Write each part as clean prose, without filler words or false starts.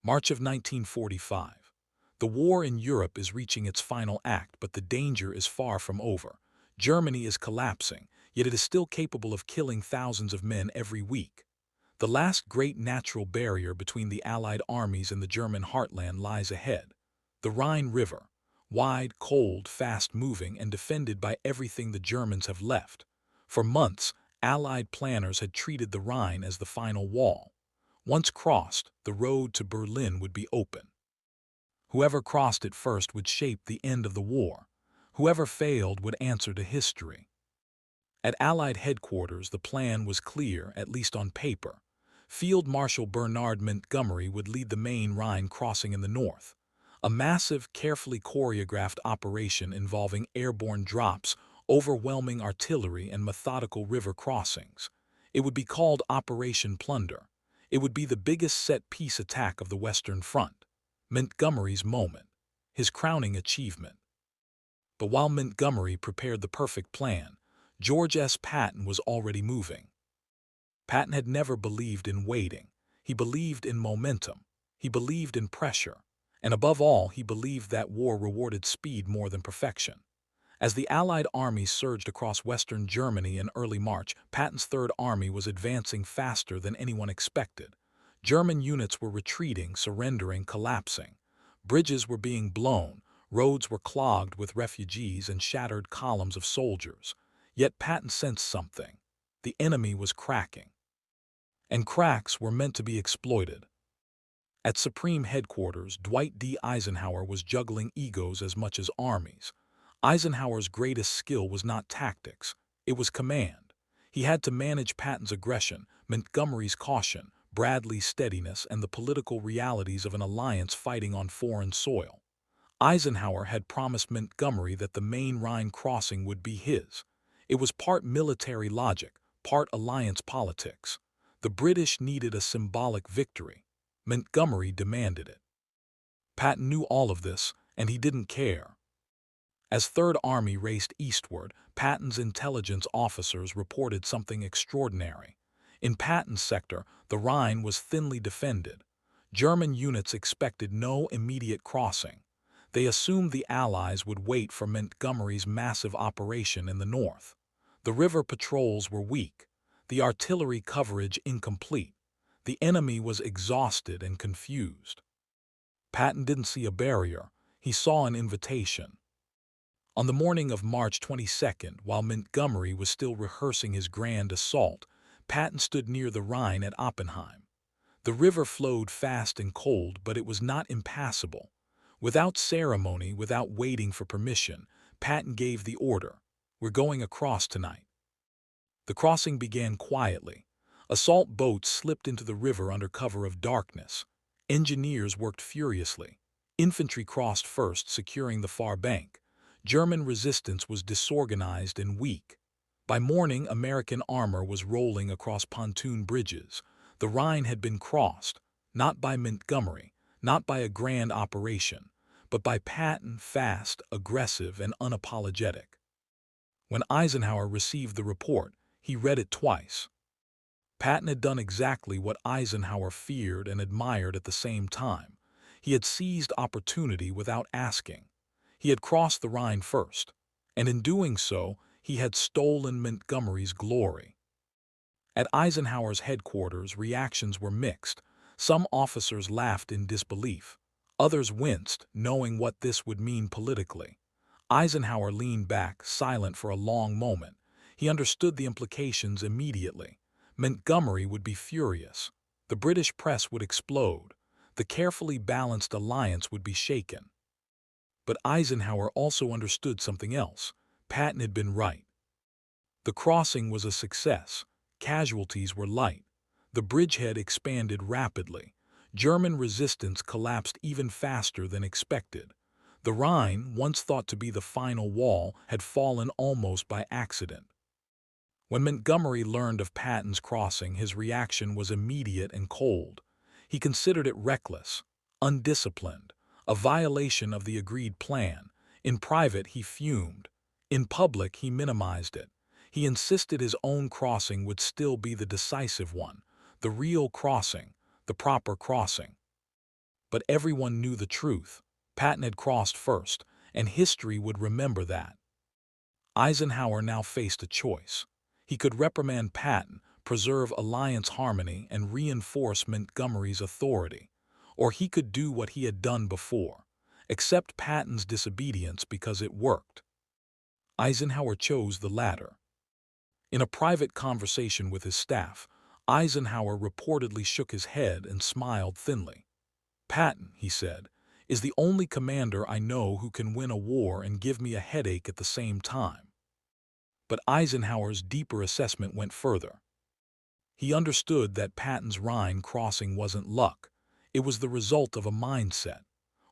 March of 1945. The war in Europe is reaching its final act, but the danger is far from over. Germany is collapsing, yet it is still capable of killing thousands of men every week. The last great natural barrier between the Allied armies and the German heartland lies ahead. The Rhine River, wide, cold, fast-moving, and defended by everything the Germans have left. For months, Allied planners had treated the Rhine as the final wall. Once crossed, the road to Berlin would be open. Whoever crossed it first would shape the end of the war. Whoever failed would answer to history. At Allied headquarters, the plan was clear, at least on paper. Field Marshal Bernard Montgomery would lead the main Rhine crossing in the north. A massive, carefully choreographed operation involving airborne drops, overwhelming artillery, and methodical river crossings. It would be called Operation Plunder. It would be the biggest set-piece attack of the Western Front. Montgomery's moment, his crowning achievement. But while Montgomery prepared the perfect plan, George S. Patton was already moving. Patton had never believed in waiting. He believed in momentum. He believed in pressure. And above all, he believed that war rewarded speed more than perfection. As the Allied armies surged across western Germany in early March, Patton's Third Army was advancing faster than anyone expected. German units were retreating, surrendering, collapsing. Bridges were being blown, roads were clogged with refugees and shattered columns of soldiers. Yet Patton sensed something. The enemy was cracking. And cracks were meant to be exploited. At Supreme Headquarters, Dwight D. Eisenhower was juggling egos as much as armies. Eisenhower's greatest skill was not tactics, it was command. He had to manage Patton's aggression, Montgomery's caution, Bradley's steadiness, and the political realities of an alliance fighting on foreign soil. Eisenhower had promised Montgomery that the main Rhine crossing would be his. It was part military logic, part alliance politics. The British needed a symbolic victory. Montgomery demanded it. Patton knew all of this, and he didn't care. As Third Army raced eastward, Patton's intelligence officers reported something extraordinary. In Patton's sector, the Rhine was thinly defended. German units expected no immediate crossing. They assumed the Allies would wait for Montgomery's massive operation in the north. The river patrols were weak, the artillery coverage incomplete. The enemy was exhausted and confused. Patton didn't see a barrier, he saw an invitation. On the morning of March 22nd, while Montgomery was still rehearsing his grand assault, Patton stood near the Rhine at Oppenheim. The river flowed fast and cold, but it was not impassable. Without ceremony, without waiting for permission, Patton gave the order, "We're going across tonight." The crossing began quietly. Assault boats slipped into the river under cover of darkness. Engineers worked furiously. Infantry crossed first, securing the far bank. German resistance was disorganized and weak. By morning, American armor was rolling across pontoon bridges. The Rhine had been crossed, not by Montgomery, not by a grand operation, but by Patton, fast, aggressive, and unapologetic. When Eisenhower received the report, he read it twice. Patton had done exactly what Eisenhower feared and admired at the same time. He had seized opportunity without asking. He had crossed the Rhine first, and in doing so, he had stolen Montgomery's glory. At Eisenhower's headquarters, reactions were mixed. Some officers laughed in disbelief. Others winced, knowing what this would mean politically. Eisenhower leaned back, silent for a long moment. He understood the implications immediately. Montgomery would be furious. The British press would explode. The carefully balanced alliance would be shaken. But Eisenhower also understood something else. Patton had been right. The crossing was a success. Casualties were light. The bridgehead expanded rapidly. German resistance collapsed even faster than expected. The Rhine, once thought to be the final wall, had fallen almost by accident. When Montgomery learned of Patton's crossing, his reaction was immediate and cold. He considered it reckless, undisciplined, a violation of the agreed plan. In private, he fumed. In public, he minimized it. He insisted his own crossing would still be the decisive one, the real crossing, the proper crossing. But everyone knew the truth. Patton had crossed first, and history would remember that. Eisenhower now faced a choice. He could reprimand Patton, preserve alliance harmony, and reinforce Montgomery's authority. Or he could do what he had done before, accept Patton's disobedience because it worked. Eisenhower chose the latter. In a private conversation with his staff, Eisenhower reportedly shook his head and smiled thinly. "Patton," he said, "is the only commander I know who can win a war and give me a headache at the same time." But Eisenhower's deeper assessment went further. He understood that Patton's Rhine crossing wasn't luck. It was the result of a mindset.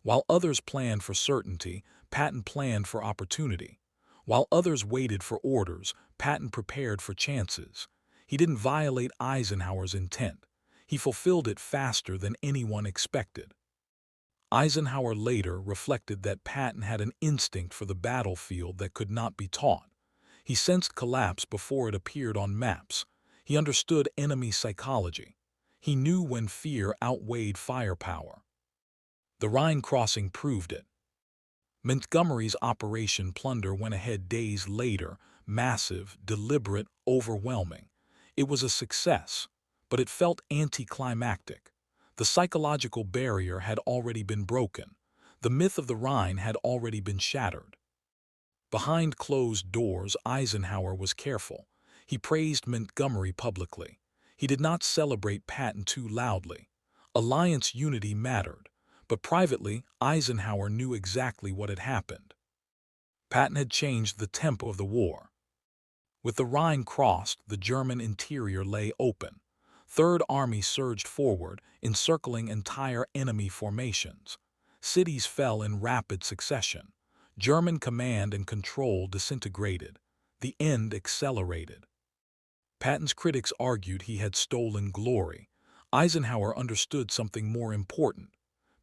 While others planned for certainty, Patton planned for opportunity. While others waited for orders, Patton prepared for chances. He didn't violate Eisenhower's intent. He fulfilled it faster than anyone expected. Eisenhower later reflected that Patton had an instinct for the battlefield that could not be taught. He sensed collapse before it appeared on maps. He understood enemy psychology. He knew when fear outweighed firepower. The Rhine crossing proved it. Montgomery's Operation Plunder went ahead days later, massive, deliberate, overwhelming. It was a success, but it felt anticlimactic. The psychological barrier had already been broken. The myth of the Rhine had already been shattered. Behind closed doors, Eisenhower was careful. He praised Montgomery publicly. He did not celebrate Patton too loudly. Alliance unity mattered, but privately, Eisenhower knew exactly what had happened. Patton had changed the tempo of the war. With the Rhine crossed, the German interior lay open. Third Army surged forward, encircling entire enemy formations. Cities fell in rapid succession. German command and control disintegrated. The end accelerated. Patton's critics argued he had stolen glory. Eisenhower understood something more important.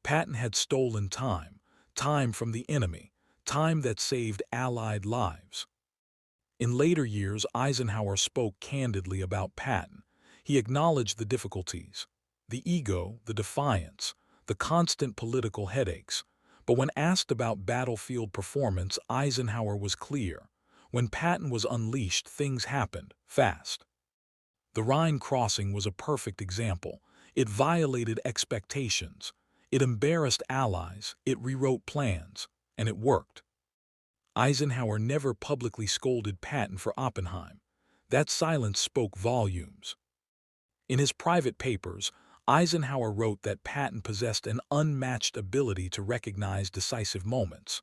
Patton had stolen time, time from the enemy, time that saved Allied lives. In later years, Eisenhower spoke candidly about Patton. He acknowledged the difficulties, the ego, the defiance, the constant political headaches. But when asked about battlefield performance, Eisenhower was clear. When Patton was unleashed, things happened fast. The Rhine crossing was a perfect example. It violated expectations. It embarrassed allies, it rewrote plans, and it worked. Eisenhower never publicly scolded Patton for Oppenheim. That silence spoke volumes. In his private papers, Eisenhower wrote that Patton possessed an unmatched ability to recognize decisive moments.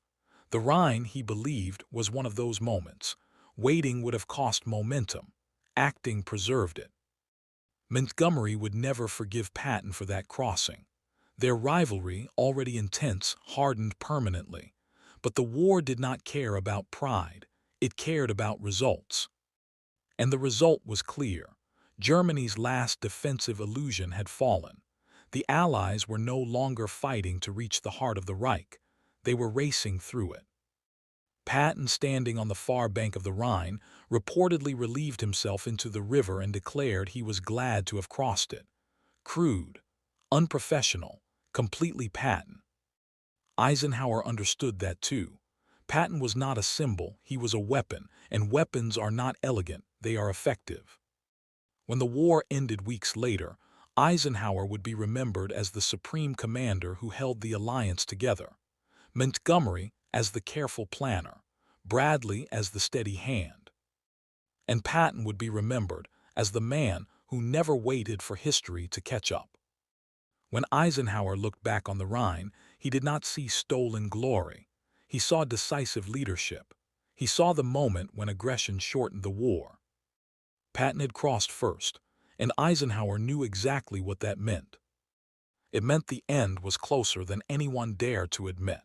The Rhine, he believed, was one of those moments. Waiting would have cost momentum. Acting preserved it. Montgomery would never forgive Patton for that crossing. Their rivalry, already intense, hardened permanently. But the war did not care about pride. It cared about results. And the result was clear. Germany's last defensive illusion had fallen. The Allies were no longer fighting to reach the heart of the Reich. They were racing through it. Patton, standing on the far bank of the Rhine, reportedly relieved himself into the river and declared he was glad to have crossed it. Crude, unprofessional, completely Patton. Eisenhower understood that too. Patton was not a symbol, he was a weapon, and weapons are not elegant, they are effective. When the war ended weeks later, Eisenhower would be remembered as the supreme commander who held the alliance together. Montgomery as the careful planner, Bradley as the steady hand. And Patton would be remembered as the man who never waited for history to catch up. When Eisenhower looked back on the Rhine, he did not see stolen glory. He saw decisive leadership. He saw the moment when aggression shortened the war. Patton had crossed first, and Eisenhower knew exactly what that meant. It meant the end was closer than anyone dared to admit.